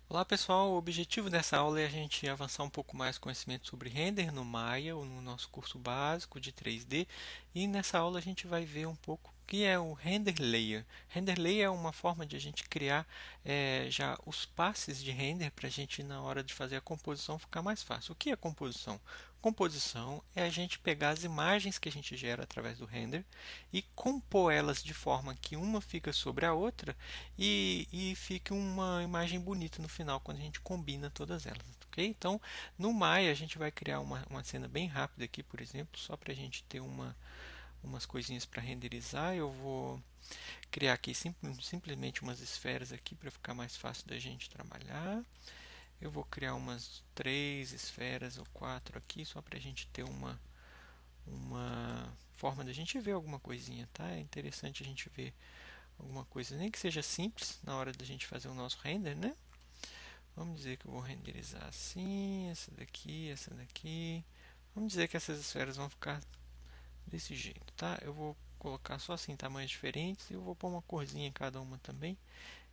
Olá pessoal, o objetivo dessa aula é a gente avançar um pouco mais conhecimento sobre render no Maya, ou no nosso curso básico de 3D, e nessa aula a gente vai ver um pouco o que é o render layer. Render layer é uma forma de a gente criar já os passes de render para a gente na hora de fazer a composição ficar mais fácil. O que é composição? Composição é a gente pegar as imagens que a gente gera através do render e compor elas de forma que uma fica sobre a outra e fique uma imagem bonita no final quando a gente combina todas elas. Ok? Então, no Maya, a gente vai criar uma cena bem rápida aqui, por exemplo, só para a gente ter umas coisinhas para renderizar. Eu vou criar aqui simplesmente umas esferas aqui para ficar mais fácil da gente trabalhar. Eu vou criar umas três esferas ou quatro aqui, só para a gente ter uma forma da gente ver alguma coisinha, tá? É interessante a gente ver alguma coisa, nem que seja simples na hora da gente fazer o nosso render, né? Vamos dizer que eu vou renderizar assim, essa daqui, essa daqui. Vamos dizer que essas esferas vão ficar desse jeito, tá? Eu vou colocar só assim tamanhos diferentes e eu vou pôr uma corzinha em cada uma também,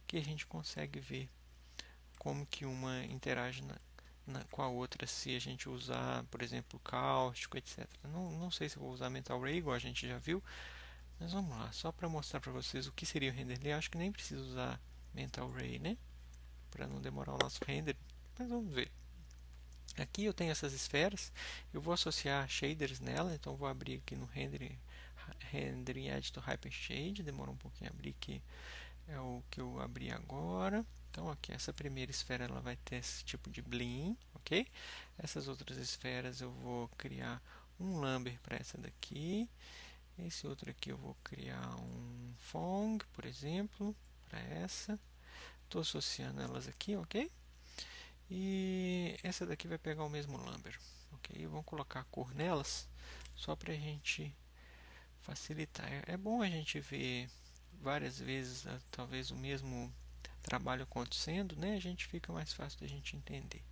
que a gente consegue ver como que uma interage com a outra se a gente usar, por exemplo, cáustico, etc. Não sei se eu vou usar Mental Ray, igual a gente já viu, mas vamos lá, só para mostrar para vocês o que seria o render layer. Acho que nem preciso usar Mental Ray, né? Para não demorar o nosso render, mas vamos ver. Aqui eu tenho essas esferas, eu vou associar shaders nela, então vou abrir aqui no Rendering Editor Hypershade, demora um pouquinho a abrir, que é o que eu abri agora. Então aqui essa primeira esfera ela vai ter esse tipo de blim, ok? Essas outras esferas eu vou criar um lumber para essa daqui. Esse outro aqui eu vou criar um Fong, por exemplo, para essa. Estou associando elas aqui, ok? E essa daqui vai pegar o mesmo lumber, ok? Vamos colocar a cor nelas, só para a gente facilitar. É bom a gente ver várias vezes, talvez o mesmo trabalho acontecendo, né? A gente fica mais fácil da gente entender.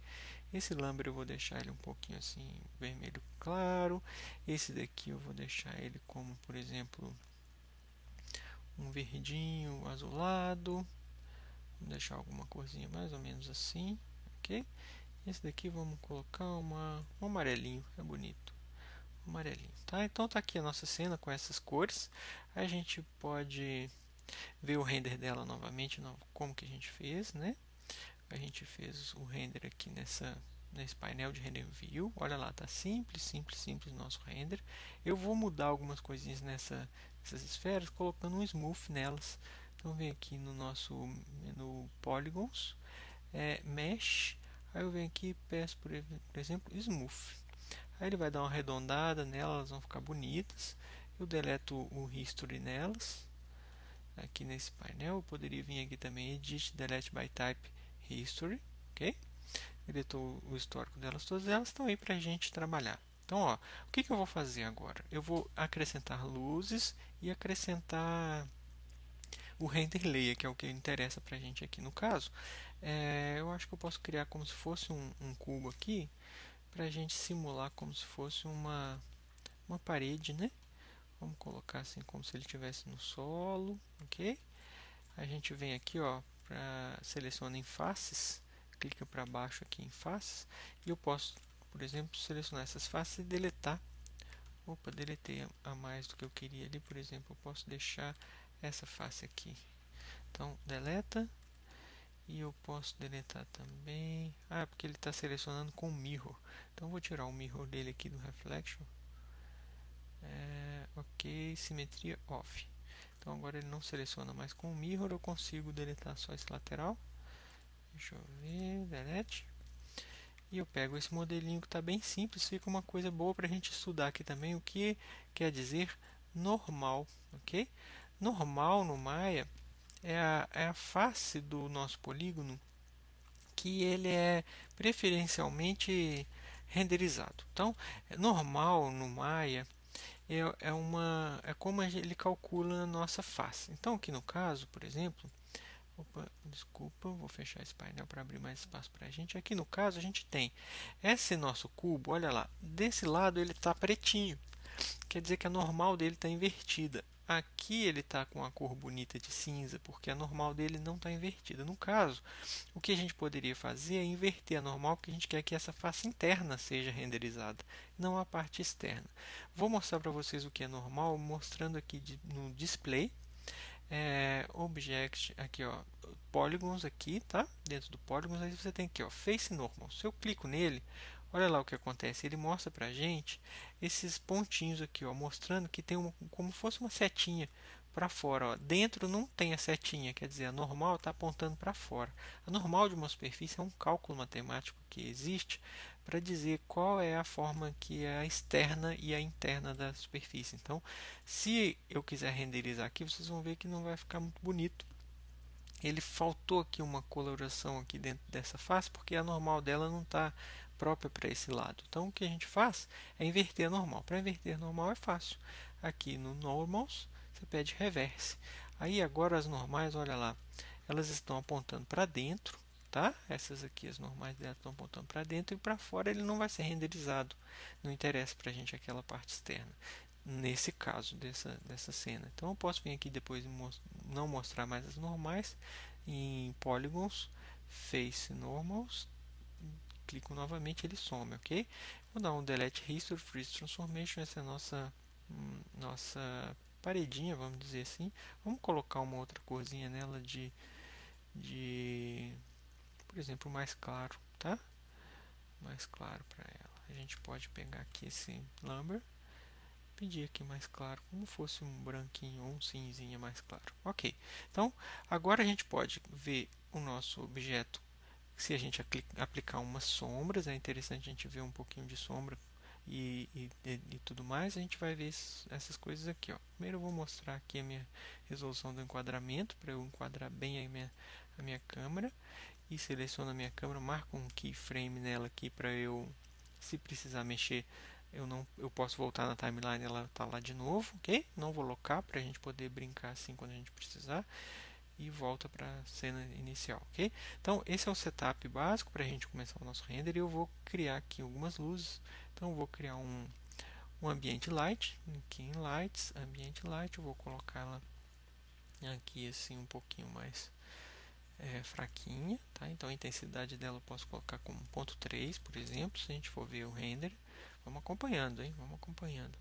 Esse lumber eu vou deixar ele um pouquinho assim vermelho claro. Esse daqui eu vou deixar ele como, por exemplo, um verdinho azulado. Vou deixar alguma corzinha mais ou menos assim, ok? Esse daqui vamos colocar um amarelinho, é bonito. Um amarelinho, tá? Então tá aqui a nossa cena com essas cores. A gente pode ver o render dela novamente, como que a gente fez, né? A gente fez o render aqui nesse painel de render view. Olha lá, tá simples, simples, simples o nosso render. Eu vou mudar algumas coisinhas nessas esferas, colocando um smooth nelas. Então vem aqui no nosso menu Polygons, Mesh. Aí eu venho aqui e peço, por exemplo, Smooth. Aí ele vai dar uma arredondada nelas, elas vão ficar bonitas. Eu deleto o History nelas. Aqui nesse painel, eu poderia vir aqui também Edit Delete by Type History, ok? Deletou o histórico delas, todas elas estão aí para a gente trabalhar. Então, ó, o que eu vou fazer agora? Eu vou acrescentar luzes e acrescentar o render layer, que é o que interessa para a gente aqui no caso. Eu acho que eu posso criar como se fosse um cubo aqui, para a gente simular como se fosse uma parede, né? Vamos colocar assim como se ele estivesse no solo, ok? A gente vem aqui, ó, seleciona em faces, clica para baixo aqui em faces, e eu posso, por exemplo, selecionar essas faces e deletar. Opa, deletei a mais do que eu queria ali, por exemplo, eu posso deixar essa face aqui. Então, deleta, e eu posso deletar também. Ah, porque ele está selecionando com mirror. Então vou tirar o mirror dele aqui do reflection. Ok, simetria off. Então agora ele não seleciona mais com o mirror. Eu consigo deletar só esse lateral. Deixa eu ver, delete. E eu pego esse modelinho que está bem simples. Fica uma coisa boa para a gente estudar aqui também. O que quer dizer normal, ok? Normal no Maya é a face do nosso polígono que ele é preferencialmente renderizado. Então, normal no Maya é como ele calcula a nossa face. Então, aqui no caso, por exemplo, opa, desculpa, vou fechar esse painel para abrir mais espaço para a gente. Aqui no caso, a gente tem esse nosso cubo, olha lá, desse lado ele está pretinho, quer dizer que a normal dele está invertida. aqui ele está com a cor bonita de cinza, porque a normal dele não está invertida. No caso, o que a gente poderia fazer é inverter a normal, porque a gente quer que essa face interna seja renderizada, não a parte externa. Vou mostrar para vocês o que é normal, mostrando aqui no display. Object, aqui ó, polygons aqui, tá? Dentro do polygons, aí você tem aqui ó, face normal. Se eu clico nele, olha lá o que acontece. Ele mostra pra gente esses pontinhos aqui, ó, mostrando que tem como fosse uma setinha para fora, ó. Dentro não tem a setinha, quer dizer, a normal está apontando para fora. A normal de uma superfície é um cálculo matemático que existe para dizer qual é a forma que é a externa e a interna da superfície. Então, se eu quiser renderizar aqui, vocês vão ver que não vai ficar muito bonito. Ele faltou aqui uma coloração aqui dentro dessa face, porque a normal dela não está própria para esse lado. Então, o que a gente faz é inverter a normal. Para inverter a normal é fácil. Aqui no Normals, você pede Reverse. Aí agora as normais, olha lá, elas estão apontando para dentro, tá? Essas aqui, as normais delas estão apontando para dentro e para fora ele não vai ser renderizado. Não interessa para a gente aquela parte externa. Nesse caso dessa cena. Então eu posso vir aqui depois e não mostrar mais as normais em Polygons, Face Normals, clico novamente, ele some, ok? Vou dar um Delete History, Freeze Transformation, essa é a nossa paredinha, vamos dizer assim. Vamos colocar uma outra corzinha nela de por exemplo, mais claro, tá? Mais claro para ela. A gente pode pegar aqui esse Lumber, pedir aqui mais claro, como fosse um branquinho ou um cinzinha mais claro. Ok, então agora a gente pode ver o nosso objeto. Se a gente aplicar umas sombras, é interessante a gente ver um pouquinho de sombra e tudo mais, a gente vai ver essas coisas aqui. Ó. Primeiro eu vou mostrar aqui a minha resolução do enquadramento, para eu enquadrar bem a minha câmera. E seleciono a minha câmera, marco um keyframe nela aqui para eu, se precisar mexer, eu posso voltar na timeline, ela está lá de novo, ok? Não vou locar para a gente poder brincar assim quando a gente precisar e volta para a cena inicial, ok? Então esse é o setup básico para a gente começar o nosso render e eu vou criar aqui algumas luzes. Então eu vou criar um ambiente light, aqui em lights, ambiente light, eu vou colocar ela aqui assim um pouquinho mais fraquinha, tá? Então a intensidade dela eu posso colocar como 0.3, por exemplo, se a gente for ver o render. Vamos acompanhando, hein? Vamos acompanhando.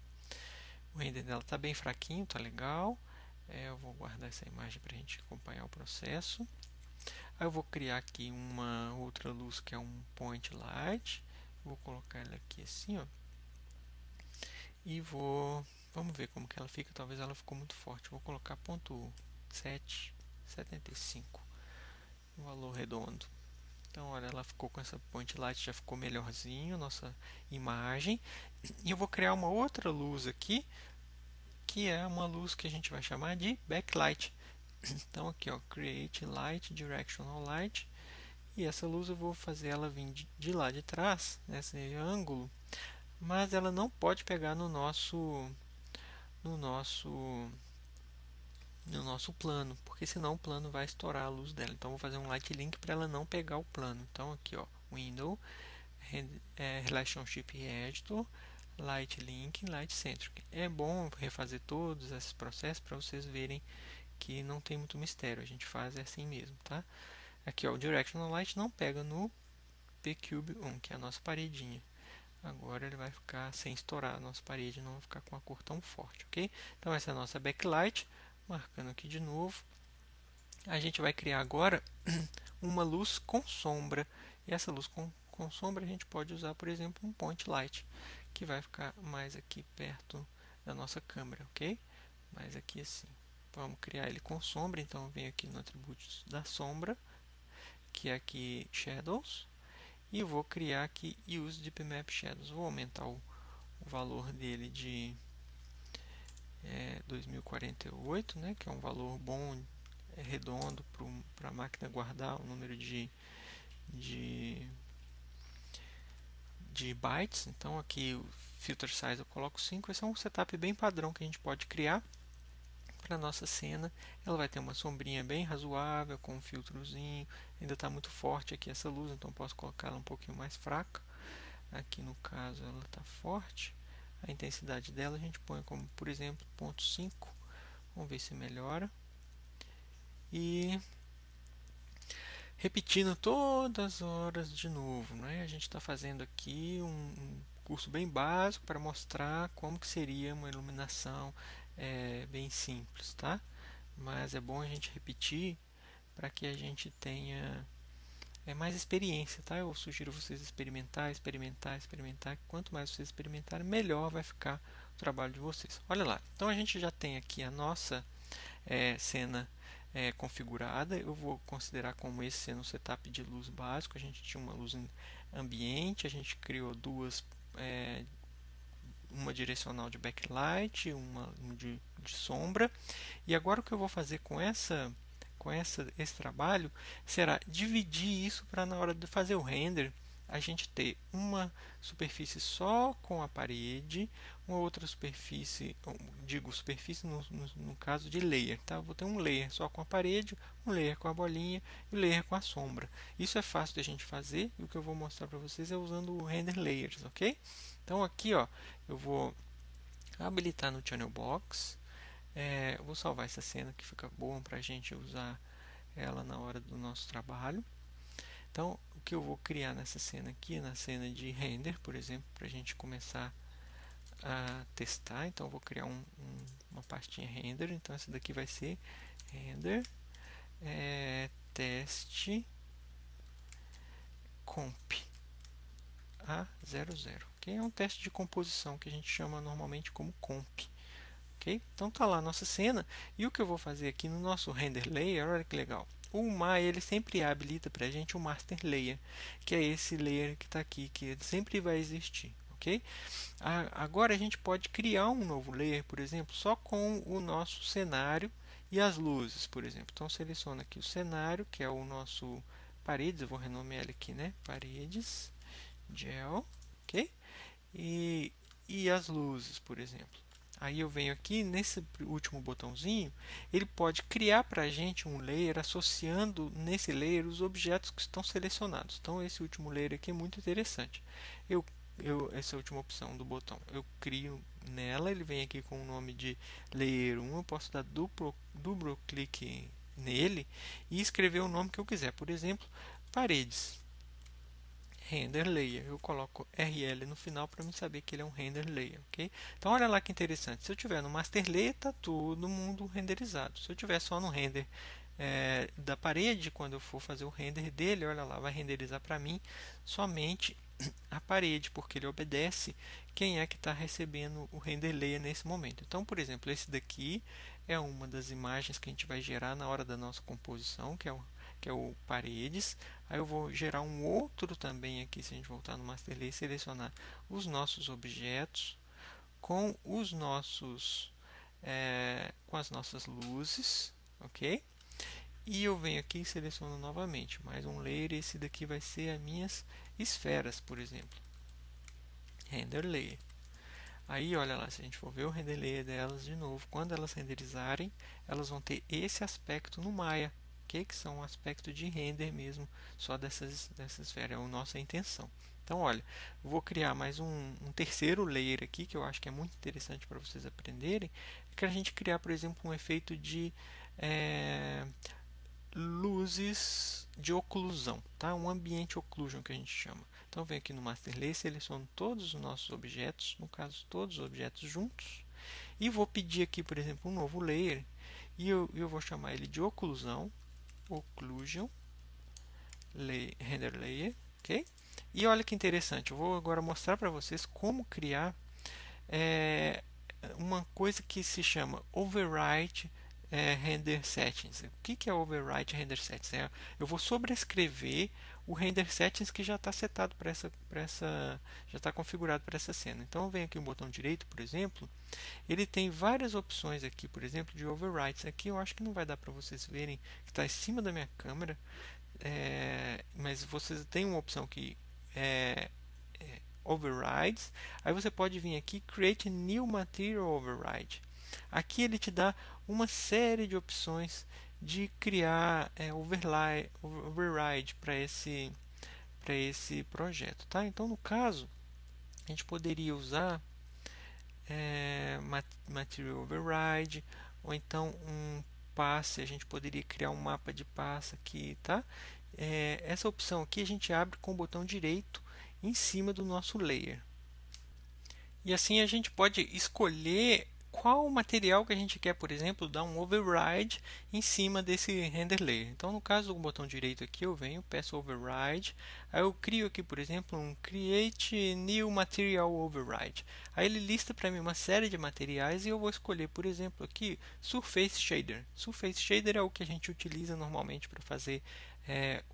O render dela está bem fraquinho, tá legal. Eu vou guardar essa imagem para a gente acompanhar o processo. Aí eu vou criar aqui uma outra luz que é um point light. Vou colocar ela aqui assim, ó. E vamos ver como que ela fica. Talvez ela ficou muito forte. Vou colocar 0.775. Um valor redondo. Então, olha, ela ficou com essa point light, já ficou melhorzinho nossa imagem. E eu vou criar uma outra luz aqui, que é uma luz que a gente vai chamar de backlight. Então, aqui, ó, Create Light, Directional Light. E essa luz eu vou fazer ela vir de lá de trás, nesse ângulo, mas ela não pode pegar no nosso no nosso plano, porque senão o plano vai estourar a luz dela. Então, vou fazer um light link para ela não pegar o plano. Então, aqui, ó, Window, Relationship Editor, Light Link, Light Centric. É bom refazer todos esses processos para vocês verem que não tem muito mistério. A gente faz assim mesmo, tá? Aqui, ó, o Directional Light não pega no PCube 1, que é a nossa paredinha. Agora ele vai ficar sem estourar a nossa parede, não vai ficar com a cor tão forte, ok? Então essa é a nossa backlight. Marcando aqui de novo, a gente vai criar agora uma luz com sombra. E essa luz com sombra a gente pode usar, por exemplo, um point light, que vai ficar mais aqui perto da nossa câmera, ok? Mais aqui assim. Vamos criar ele com sombra, então eu venho aqui no atributos da sombra, que é aqui Shadows, e vou criar aqui Use Deep Map Shadows. Vou aumentar o valor dele de 2048, né, que é um valor bom, redondo para a máquina guardar o número de, de bytes. Então aqui o filter size eu coloco 5. Esse é um setup bem padrão que a gente pode criar para a nossa cena. Ela vai ter uma sombrinha bem razoável, com um filtrozinho. Ainda está muito forte aqui essa luz, então posso colocar ela um pouquinho mais fraca. Aqui no caso ela está forte. A intensidade dela a gente põe como, por exemplo, 0.5 Vamos ver se melhora. E repetindo todas as horas de novo, né? A gente está fazendo aqui um curso bem básico para mostrar como que seria uma iluminação bem simples, tá? Mas é bom a gente repetir para que a gente tenha mais experiência, tá? Eu sugiro vocês experimentar, experimentar, experimentar. Quanto mais vocês experimentarem, melhor vai ficar o trabalho de vocês. Olha lá. Então a gente já tem aqui a nossa cena configurada. Eu vou considerar como esse sendo um setup de luz básico. A gente tinha uma luz ambiente, a gente criou duas, uma direcional de backlight, uma de sombra. E agora o que eu vou fazer com esse trabalho será dividir isso para na hora de fazer o render a gente ter uma superfície só com a parede, uma outra superfície, digo superfície no caso de layer, tá? Eu vou ter um layer só com a parede, um layer com a bolinha e um layer com a sombra. Isso é fácil de a gente fazer e o que eu vou mostrar para vocês é usando o render layers, ok? Então aqui, ó, eu vou habilitar no Channel Box. Eu vou salvar essa cena que fica boa para a gente usar ela na hora do nosso trabalho. Então, o que eu vou criar nessa cena aqui, na cena de render, por exemplo, para a gente começar a testar. Então, eu vou criar uma pastinha render. Então, essa daqui vai ser render teste comp A00. Okay? É um teste de composição que a gente chama normalmente como comp. Okay? Então tá lá a nossa cena e o que eu vou fazer aqui no nosso render layer, olha que legal. O Maya ele sempre habilita para a gente o master layer, que é esse layer que está aqui, que ele sempre vai existir. Okay? Agora a gente pode criar um novo layer, por exemplo, só com o nosso cenário e as luzes, por exemplo. Então seleciono aqui o cenário, que é o nosso paredes, eu vou renomear ele aqui, né? Paredes, gel, ok? E as luzes, por exemplo. Aí eu venho aqui nesse último botãozinho, ele pode criar para a gente um layer associando nesse layer os objetos que estão selecionados. Então esse último layer aqui é muito interessante. Essa última opção do botão, eu crio nela, ele vem aqui com o nome de layer 1, eu posso dar duplo clique nele e escrever o nome que eu quiser. Por exemplo, paredes. Render layer. Eu coloco RL no final para me saber que ele é um render layer, ok? Então olha lá que interessante. Se eu tiver no master layer, está todo mundo renderizado. Se eu tiver só no render da parede, quando eu for fazer o render dele, olha lá, vai renderizar para mim somente a parede, porque ele obedece quem é que está recebendo o render layer nesse momento. Então, por exemplo, esse daqui é uma das imagens que a gente vai gerar na hora da nossa composição, que é o paredes. Aí eu vou gerar um outro também aqui, se a gente voltar no Master Layer, selecionar os nossos objetos com os nossos com as nossas luzes, ok? E eu venho aqui e seleciono novamente mais um layer. Esse daqui vai ser as minhas esferas, por exemplo. Render Layer. Aí, olha lá, se a gente for ver o render layer delas de novo, quando elas renderizarem, elas vão ter esse aspecto no Maya, que são um aspecto de render mesmo, só dessas esferas, é a nossa intenção. Então, olha, eu vou criar mais um terceiro layer aqui, que eu acho que é muito interessante para vocês aprenderem, que a gente criar, por exemplo, um efeito de luzes de oclusão, tá? Um ambiente occlusion que a gente chama. Então, venho aqui no Master Layer, seleciono todos os nossos objetos, no caso, todos os objetos juntos, e vou pedir aqui, por exemplo, um novo layer, e eu vou chamar ele de oclusão, occlusion, render layer, ok? E olha que interessante, eu vou agora mostrar para vocês como criar uma coisa que se chama override render settings. O que é override render settings? Eu vou sobrescrever o render settings que já está setado já está configurado para essa cena. Então eu venho aqui no botão direito, por exemplo, ele tem várias opções aqui, por exemplo, de overrides. Aqui eu acho que não vai dar para vocês verem, que está em cima da minha câmera, mas vocês têm uma opção que é overrides. Aí você pode vir aqui create new material override. Aqui ele te dá uma série de opções de criar override para esse projeto, tá? Então no caso a gente poderia usar material override, ou então um passe, a gente poderia criar um mapa de passe aqui, tá? Essa opção aqui a gente abre com o botão direito em cima do nosso layer. E assim a gente pode escolher qual material que a gente quer, por exemplo, dar um override em cima desse render layer. Então, no caso do botão direito aqui, eu venho, peço override, aí eu crio aqui, por exemplo, um create new material override. Aí ele lista para mim uma série de materiais e eu vou escolher, por exemplo, aqui Surface Shader. Surface Shader é o que a gente utiliza normalmente para fazer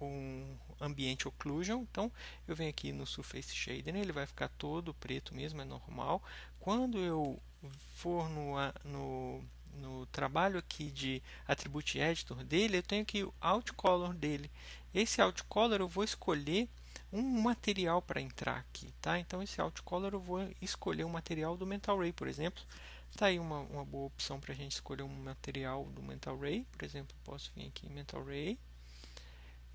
um ambiente occlusion. Então eu venho aqui no Surface Shader, né? Ele vai ficar todo preto mesmo, é normal. Quando eu for no trabalho aqui de Attribute Editor dele, eu tenho aqui o Out Color dele. Esse Out Color eu vou escolher um material para entrar aqui, tá? Então esse Out Color eu vou escolher um material do Mental Ray, por exemplo. Tá aí uma boa opção para a gente escolher um material do Mental Ray. Por exemplo, posso vir aqui em Mental Ray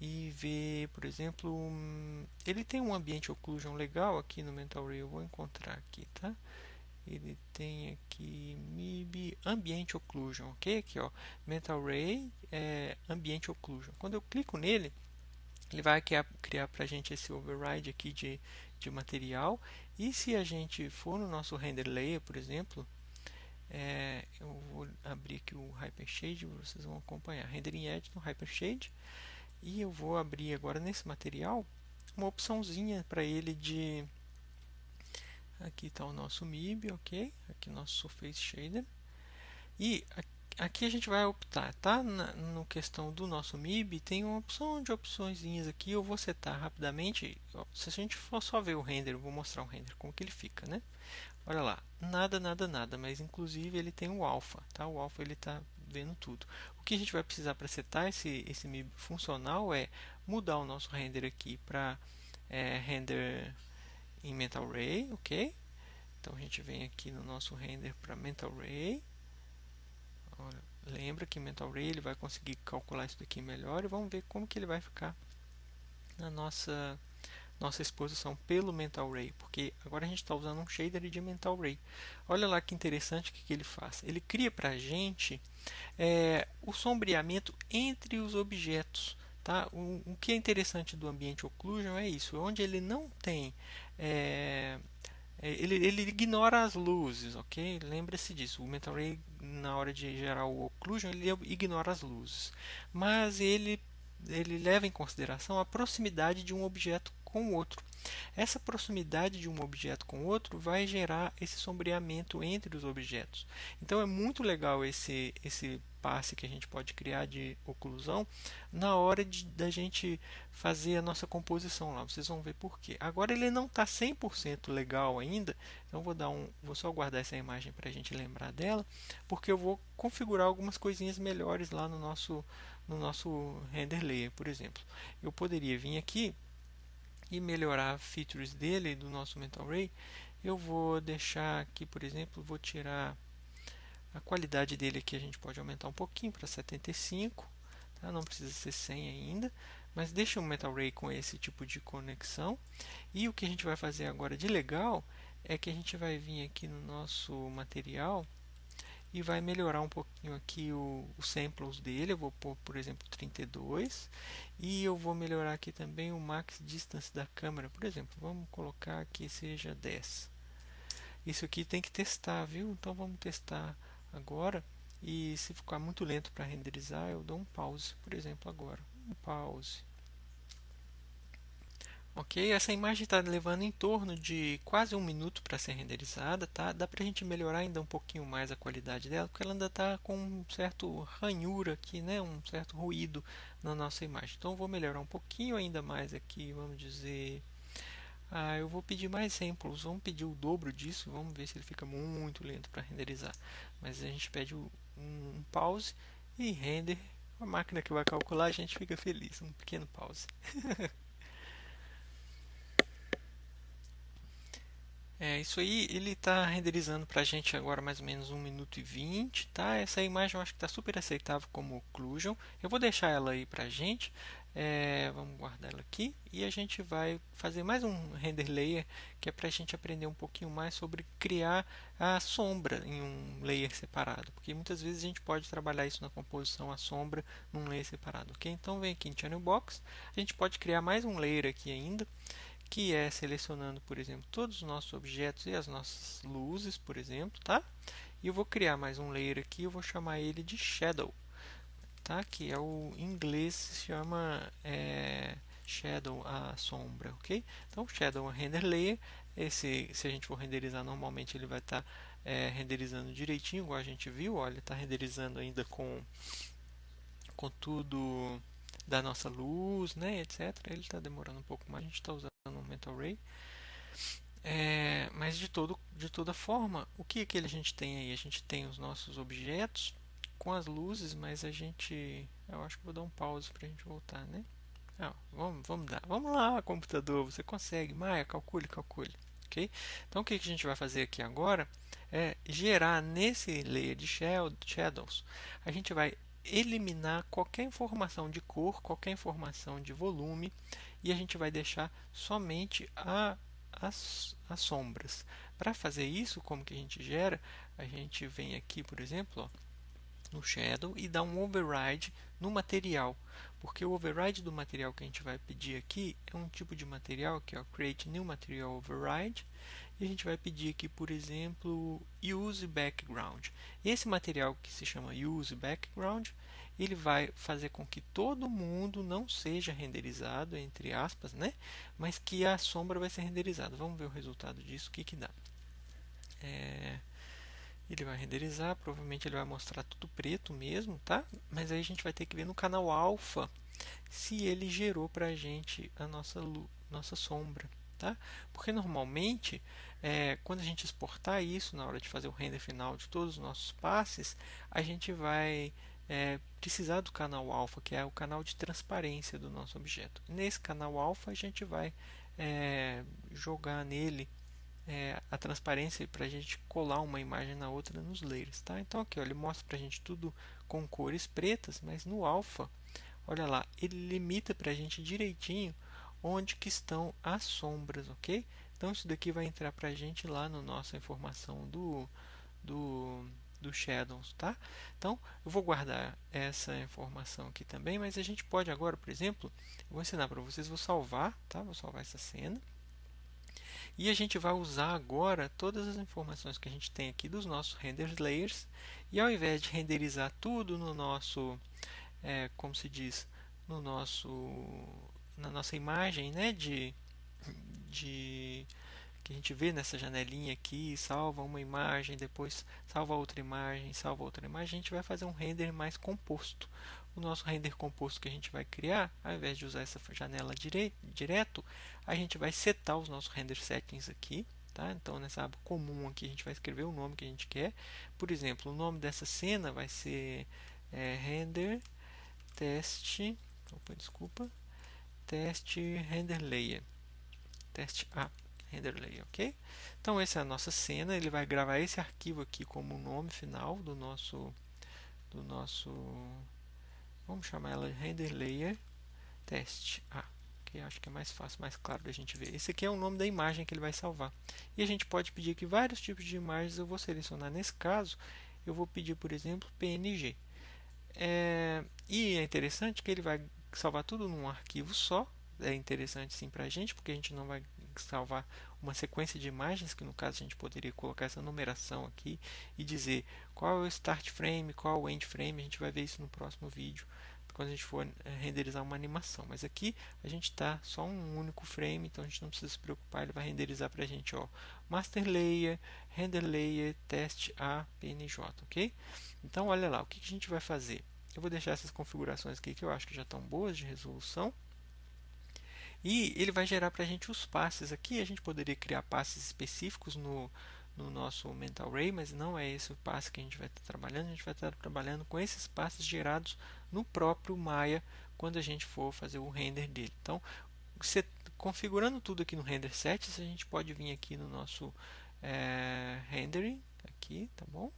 e ver, por exemplo, ele tem um ambiente occlusion legal aqui no Mental Ray, eu vou encontrar aqui, tá? Ele tem aqui MIB Ambiente Occlusion, ok? Aqui, ó, Mental Ray Ambiente Occlusion. Quando eu clico nele, ele vai criar para a gente esse override aqui de material. E se a gente for no nosso render layer, por exemplo, eu vou abrir aqui o Hypershade, vocês vão acompanhar. Rendering Edit no Hypershade. E eu vou abrir agora nesse material uma opçãozinha para ele de... Aqui está o nosso MIB, ok? Aqui o nosso Surface Shader. E aqui a gente vai optar, tá? No questão do nosso MIB, tem uma opção de opçõezinhas aqui. Eu vou setar rapidamente. Se a gente for só ver o render, eu vou mostrar o render, como que ele fica, né? Olha lá, nada, nada, nada, mas inclusive ele tem o alpha, tá? O alpha ele está vendo tudo. O que a gente vai precisar para setar esse MIB funcional é mudar o nosso render aqui para render em Mental Ray, ok? Então a gente vem aqui no nosso render para Mental Ray. Olha, lembra que Mental Ray ele vai conseguir calcular isso daqui melhor e vamos ver como que ele vai ficar na nossa exposição pelo Mental Ray, porque agora a gente está usando um shader de Mental Ray. Olha lá que interessante o que ele faz. Ele cria para a gente o sombreamento entre os objetos. Tá? O que é interessante do ambiente occlusion é isso, onde ele não tem ele ignora as luzes, ok? Lembre-se disso. O Mental Ray, na hora de gerar o occlusion, ele ignora as luzes, mas ele leva em consideração a proximidade de um objeto com o outro. Essa proximidade de um objeto com o outro vai gerar esse sombreamento entre os objetos. Então é muito legal esse passe que a gente pode criar de oclusão na hora da gente fazer a nossa composição lá. Vocês vão ver por quê. Agora ele não está 100% legal ainda, então vou só guardar essa imagem para a gente lembrar dela, porque eu vou configurar algumas coisinhas melhores lá no nosso render layer, por exemplo. Eu poderia vir aqui e melhorar features dele, do nosso Mental Ray. Eu vou deixar aqui, por exemplo, vou tirar a qualidade dele aqui, a gente pode aumentar um pouquinho para 75, tá? Não precisa ser 100 ainda, mas deixa o Mental Ray com esse tipo de conexão. E o que a gente vai fazer agora de legal é que a gente vai vir aqui no nosso material e vai melhorar um pouquinho aqui os samples dele. Eu vou pôr, por exemplo, 32 e eu vou melhorar aqui também o max distance da câmera, por exemplo, vamos colocar que seja 10. Isso aqui tem que testar, viu? Então vamos testar agora, e se ficar muito lento para renderizar, eu dou um pause, por exemplo, agora. Um pause. Ok, essa imagem está levando em torno de quase 1 minuto para ser renderizada, tá? Dá para a gente melhorar ainda um pouquinho mais a qualidade dela, porque ela ainda está com um certo ranhura aqui, né? Um certo ruído na nossa imagem. Então, eu vou melhorar um pouquinho ainda mais aqui, vamos dizer... eu vou pedir mais samples, vamos pedir o dobro disso, vamos ver se ele fica muito lento para renderizar. Mas a gente pede um pause e render, a máquina que vai calcular, a gente fica feliz, um pequeno pause. Isso aí, ele está renderizando para a gente agora mais ou menos 1 minuto e 20, tá? Essa imagem eu acho que está super aceitável como occlusion. Eu vou deixar ela aí para a gente. Vamos guardar ela aqui e a gente vai fazer mais um render layer que é para a gente aprender um pouquinho mais sobre criar a sombra em um layer separado, porque muitas vezes a gente pode trabalhar isso na composição, a sombra num layer separado, ok? Então vem aqui em Channel Box, a gente pode criar mais um layer aqui ainda, que é selecionando, por exemplo, todos os nossos objetos e as nossas luzes, por exemplo, tá? E eu vou criar mais um layer aqui, eu vou chamar ele de Shadow, tá? Que é o em inglês se chama Shadow, a sombra, ok? Então, Shadow é um render layer. Se a gente for renderizar normalmente, ele vai estar renderizando direitinho, igual a gente viu. Olha, está renderizando ainda com tudo da nossa luz, né, etc. Ele está demorando um pouco mais. A gente está usando o Mental Ray. Mas de toda forma, o que a gente tem aí? A gente tem os nossos objetos com as luzes, mas a gente. Eu acho que vou dar um pause para a gente voltar, né? Vamos dar. Vamos lá, computador, você consegue. Maia, calcule, calcule. Ok? Então, o que a gente vai fazer aqui agora é gerar nesse layer de shadows, a gente vai eliminar qualquer informação de cor, qualquer informação de volume, e a gente vai deixar somente as sombras. Para fazer isso, como que a gente gera? A gente vem aqui, por exemplo, ó, no Shadow e dá um override no material, porque o override do material que a gente vai pedir aqui é um tipo de material que é o Create New Material Override, e a gente vai pedir aqui, por exemplo, Use Background. Esse material que se chama Use Background, ele vai fazer com que todo mundo não seja renderizado, entre aspas, né? Mas que a sombra vai ser renderizada. Vamos ver o resultado disso, o que que dá. Ele vai renderizar, provavelmente ele vai mostrar tudo preto mesmo, tá? Mas aí a gente vai ter que ver no canal alfa se ele gerou para a gente a nossa sombra, tá? Porque normalmente, quando a gente exportar isso na hora de fazer o render final de todos os nossos passes, a gente vai precisar do canal alfa, que é o canal de transparência do nosso objeto. Nesse canal alfa a gente vai jogar nele a transparência para a gente colar uma imagem na outra nos layers, tá? Então aqui ó, ele mostra para a gente tudo com cores pretas, mas no alfa, olha lá, ele limita para a gente direitinho onde que estão as sombras, ok? Então isso daqui vai entrar para a gente lá no nossa informação do, do Shadows, tá? Então eu vou guardar essa informação aqui também, mas a gente pode agora, por exemplo, eu vou ensinar para vocês, vou salvar, tá? Vou salvar essa cena. E a gente vai usar agora todas as informações que a gente tem aqui dos nossos render layers. E ao invés de renderizar tudo no nosso, como se diz, no nosso, na nossa imagem, né, de que a gente vê nessa janelinha aqui, salva uma imagem, depois salva outra imagem, a gente vai fazer um render mais composto. O nosso render composto que a gente vai criar, ao invés de usar essa janela direto, a gente vai setar os nossos render settings aqui. Tá? Então, nessa aba comum aqui, a gente vai escrever o nome que a gente quer. Por exemplo, o nome dessa cena vai ser render teste, opa, desculpa, teste render layer, teste A, render layer, ok? Então, essa é a nossa cena. Ele vai gravar esse arquivo aqui como o nome final do nosso, vamos chamar ela de render layer teste A, que acho que é mais fácil, mais claro da gente ver. Esse aqui é o nome da imagem que ele vai salvar. E a gente pode pedir aqui vários tipos de imagens. Eu vou selecionar nesse caso, eu vou pedir, por exemplo, PNG. E é interessante que ele vai salvar tudo num arquivo só. É interessante sim para a gente, porque a gente não vai salvar uma sequência de imagens, que no caso a gente poderia colocar essa numeração aqui e dizer qual é o start frame, qual é o end frame. A gente vai ver isso no próximo vídeo, quando a gente for renderizar uma animação. Mas aqui a gente está só um único frame, então a gente não precisa se preocupar. Ele vai renderizar para a gente, ó, master layer, render layer, teste A, PNJ, ok? Então olha lá, o que a gente vai fazer? Eu vou deixar essas configurações aqui que eu acho que já estão boas de resolução. E ele vai gerar para a gente os passes. Aqui a gente poderia criar passes específicos no nosso Mental Ray, mas não é esse o passe que a gente vai estar trabalhando. A gente vai estar trabalhando com esses passes gerados no próprio Maya quando a gente for fazer o render dele. Então, configurando tudo aqui no Render Settings, a gente pode vir aqui no nosso Rendering, aqui, tá bom?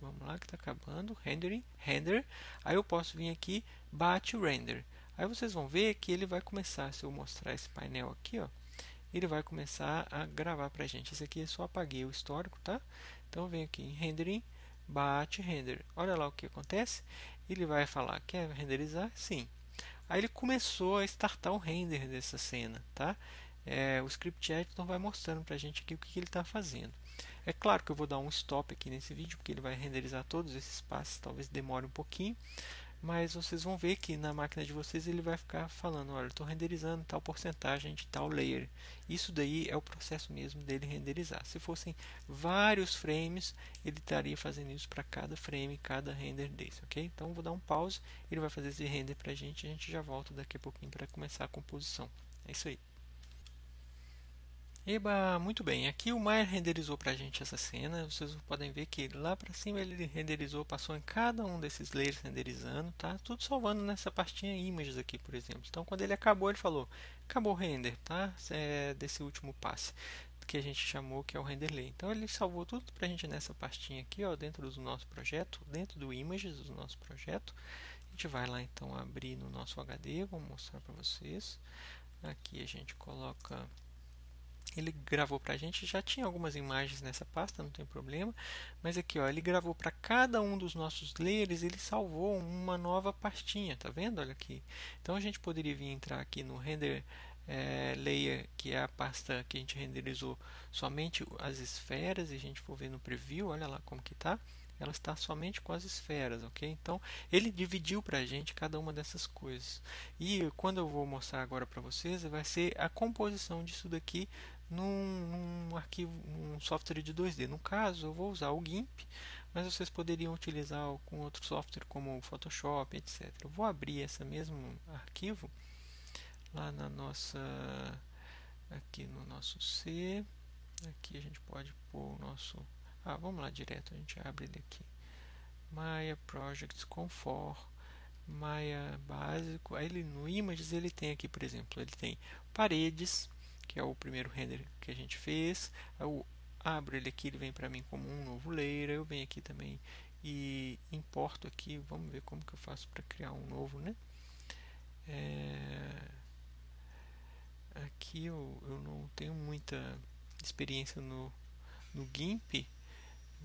Vamos lá que está acabando, Rendering, Render. Aí eu posso vir aqui, Batch Render. Aí vocês vão ver que ele vai começar, se eu mostrar esse painel aqui, ó, ele vai começar a gravar para a gente. Esse aqui eu só apaguei o histórico, tá? Então eu venho aqui em rendering, bate render. Olha lá o que acontece. Ele vai falar, quer renderizar? Sim. Aí ele começou a startar o render dessa cena, tá? O script editor vai mostrando para a gente aqui o que ele está fazendo. É claro que eu vou dar um stop aqui nesse vídeo, porque ele vai renderizar todos esses passos, talvez demore um pouquinho, mas vocês vão ver que na máquina de vocês ele vai ficar falando, olha, estou renderizando tal porcentagem de tal layer. Isso daí é o processo mesmo dele renderizar. Se fossem vários frames, ele estaria fazendo isso para cada frame, cada render desse, ok? Então vou dar um pause, ele vai fazer esse render para a gente já volta daqui a pouquinho para começar a composição. É isso aí. Eba, muito bem. Aqui o Maya renderizou para a gente essa cena. Vocês podem ver que lá para cima ele renderizou, passou em cada um desses layers renderizando, tá? Tudo salvando nessa pastinha images aqui, por exemplo. Então, quando ele acabou, ele falou: acabou o render, tá? Desse último passe que a gente chamou que é o render layer. Então, ele salvou tudo para a gente nessa pastinha aqui, ó, dentro do nosso projeto, dentro do images do nosso projeto. A gente vai lá então abrir no nosso HD, vou mostrar para vocês. Aqui a gente coloca. Ele gravou para a gente, já tinha algumas imagens nessa pasta, não tem problema. Mas aqui, ó, ele gravou para cada um dos nossos layers, ele salvou uma nova pastinha, tá vendo? Olha aqui. Então a gente poderia vir entrar aqui no render layer, que é a pasta que a gente renderizou somente as esferas, e a gente for ver no preview, olha lá como que tá. Ela está somente com as esferas, ok? Então, ele dividiu para a gente cada uma dessas coisas. E quando eu vou mostrar agora para vocês, vai ser a composição disso daqui num arquivo, num software de 2D. No caso, eu vou usar o GIMP, mas vocês poderiam utilizar com outro software como o Photoshop, etc. Eu vou abrir esse mesmo arquivo lá na nossa, aqui no nosso C. Aqui a gente pode pôr o nosso, vamos lá direto, a gente abre ele aqui. Maya Projects Comfort, Maya básico. Aí ele, no Images ele tem aqui, por exemplo, ele tem paredes, que é o primeiro render que a gente fez. Eu abro ele aqui, ele vem para mim como um novo layer. Eu venho aqui também e importo aqui. Vamos ver como que eu faço para criar um novo, né? Aqui eu não tenho muita experiência no GIMP,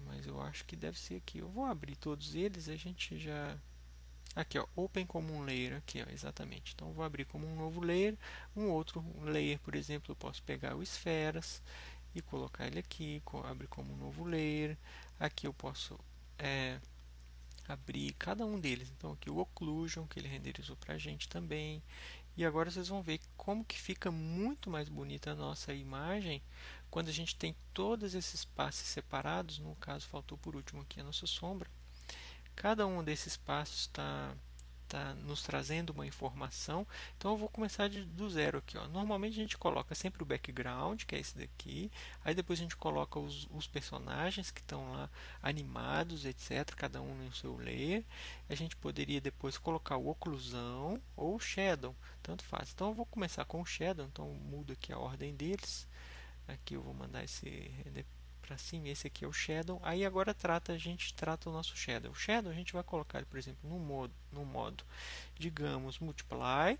mas eu acho que deve ser aqui. Eu vou abrir todos eles, a gente já... Aqui, ó, Open como um layer, aqui, ó, exatamente. Então, eu vou abrir como um novo layer. Um outro layer, por exemplo, eu posso pegar o esferas e colocar ele aqui, abrir como um novo layer. Aqui eu posso abrir cada um deles. Então, aqui o Occlusion, que ele renderizou para a gente também. E agora vocês vão ver como que fica muito mais bonita a nossa imagem quando a gente tem todos esses passes separados. No caso, faltou por último aqui a nossa sombra. Cada um desses passos está nos trazendo uma informação. Então eu vou começar do zero aqui. Ó. Normalmente a gente coloca sempre o background, que é esse daqui. Aí depois a gente coloca os personagens que estão lá animados, etc. Cada um no seu layer. A gente poderia depois colocar o oclusão ou o shadow, tanto faz. Então eu vou começar com o shadow, então eu mudo aqui a ordem deles. Aqui eu vou mandar esse render para cima, esse aqui é o shadow. Aí agora a gente trata o nosso shadow. O shadow a gente vai colocar ele, por exemplo, no modo, digamos, multiply,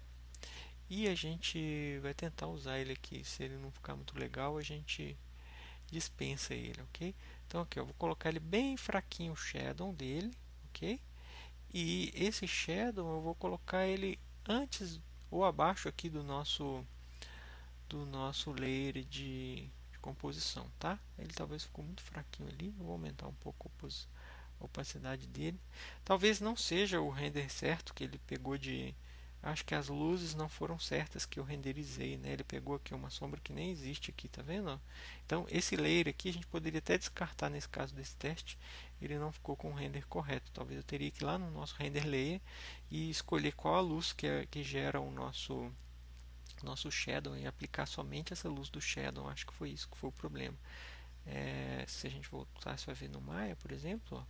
e a gente vai tentar usar ele aqui. Se ele não ficar muito legal, a gente dispensa ele, ok? Então aqui eu vou colocar ele bem fraquinho, o shadow dele, ok? E esse shadow eu vou colocar ele antes ou abaixo aqui do nosso layer de composição, tá? Ele talvez ficou muito fraquinho ali, eu vou aumentar um pouco a opacidade dele. Talvez não seja o render certo que ele pegou de... Acho que as luzes não foram certas que eu renderizei, né? Ele pegou aqui uma sombra que nem existe aqui, tá vendo? Então, esse layer aqui a gente poderia até descartar nesse caso desse teste. Ele não ficou com o render correto. Talvez eu teria que ir lá no nosso render layer e escolher qual a luz que gera o nosso shadow e aplicar somente essa luz do shadow. Acho que foi isso que foi o problema. Se a gente voltar, você vai ver no Maya, por exemplo, ó,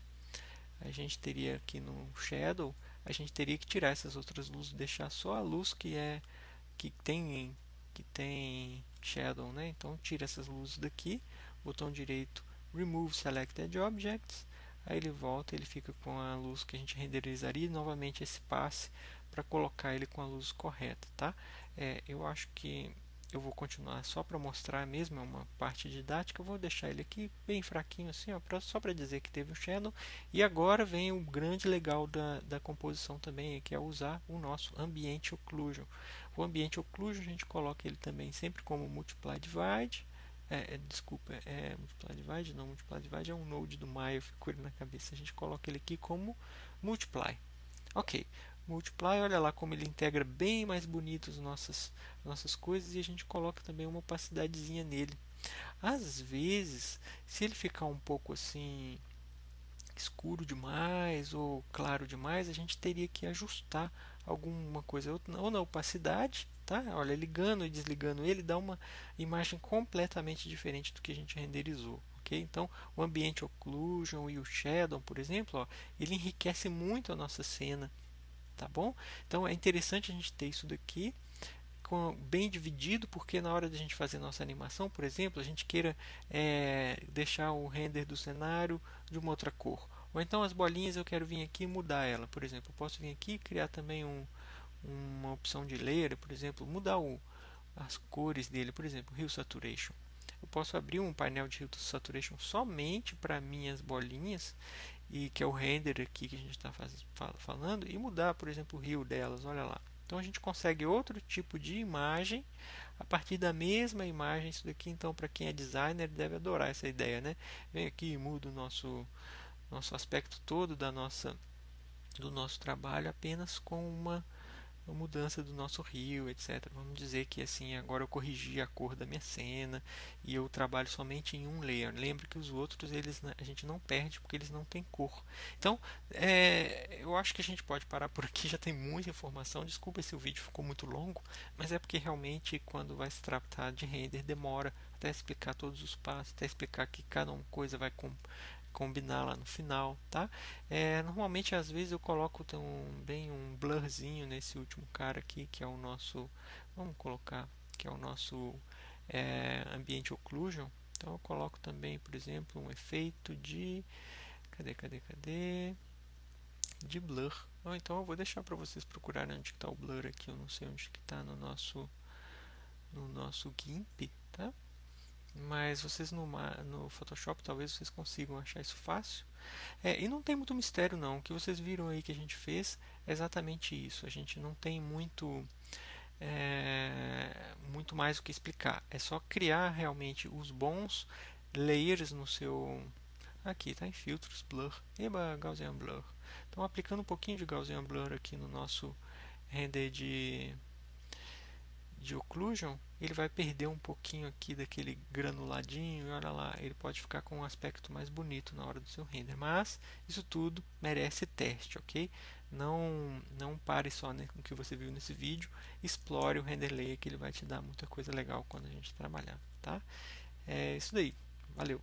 a gente teria aqui no shadow, a gente teria que tirar essas outras luzes, deixar só a luz que tem shadow, né? Então tira essas luzes daqui, botão direito Remove Selected Objects, aí ele volta, ele fica com a luz que a gente renderizaria, novamente esse passe para colocar ele com a luz correta, tá? Eu acho que eu vou continuar só para mostrar mesmo, é uma parte didática. Eu vou deixar ele aqui bem fraquinho assim, ó, só para dizer que teve o shadow. E agora vem o grande legal da composição também, que é usar o nosso Ambient Occlusion. O Ambient Occlusion a gente coloca ele também sempre como Multiply Divide. Desculpa, Multiply Divide, não, Multiply Divide é um node do Maya, ficou ele na cabeça. A gente coloca ele aqui como Multiply. Ok, Multiply, olha lá como ele integra bem mais bonito as nossas coisas, e a gente coloca também uma opacidadezinha nele. Às vezes, se ele ficar um pouco assim escuro demais ou claro demais, a gente teria que ajustar alguma coisa ou na opacidade, tá? Olha, ligando e desligando ele dá uma imagem completamente diferente do que a gente renderizou. Ok? Então, o Ambient Occlusion e o Shadow, por exemplo, ó, ele enriquece muito a nossa cena, tá bom? Então é interessante a gente ter isso daqui bem dividido, porque na hora de a gente fazer nossa animação, por exemplo, a gente queira deixar o render do cenário de uma outra cor. Ou então as bolinhas eu quero vir aqui e mudar ela. Por exemplo, eu posso vir aqui e criar também uma opção de layer, por exemplo, mudar as cores dele, por exemplo, Hue Saturation. Eu posso abrir um painel de Hue Saturation somente para minhas bolinhas, e que é o render aqui que a gente está falando, e mudar, por exemplo, o rio delas, olha lá. Então a gente consegue outro tipo de imagem a partir da mesma imagem. Isso daqui, então, para quem é designer, deve adorar essa ideia, né? Vem aqui e muda o nosso aspecto todo do nosso trabalho apenas com uma mudança do nosso rio, etc. Vamos dizer que assim, agora eu corrigi a cor da minha cena e eu trabalho somente em um layer. Lembra que os outros a gente não perde porque eles não têm cor. Então, eu acho que a gente pode parar por aqui, já tem muita informação. Desculpa se o vídeo ficou muito longo, mas é porque realmente quando vai se tratar de render demora até explicar todos os passos, até explicar que cada uma coisa vai combinar lá no final, tá? Normalmente às vezes eu coloco também um blurzinho nesse último cara aqui, que é o nosso, vamos colocar, que é o nosso Ambient Occlusion. Então eu coloco também, por exemplo, um efeito de cadê? De blur. Então eu vou deixar para vocês procurarem onde está o blur aqui. Eu não sei onde que está no nosso GIMP, tá? Mas vocês no Photoshop talvez vocês consigam achar isso fácil. E não tem muito mistério não. O que vocês viram aí que a gente fez é exatamente isso. A gente não tem muito mais o que explicar. É só criar realmente os bons layers no seu... Aqui está em filtros, blur. Eba, Gaussian Blur. Então aplicando um pouquinho de Gaussian Blur aqui no nosso render de occlusion, ele vai perder um pouquinho aqui daquele granuladinho, e olha lá, ele pode ficar com um aspecto mais bonito na hora do seu render, mas isso tudo merece teste, ok? Não pare só, né, com o que você viu nesse vídeo, explore o render layer que ele vai te dar muita coisa legal quando a gente trabalhar, tá? É isso daí, valeu!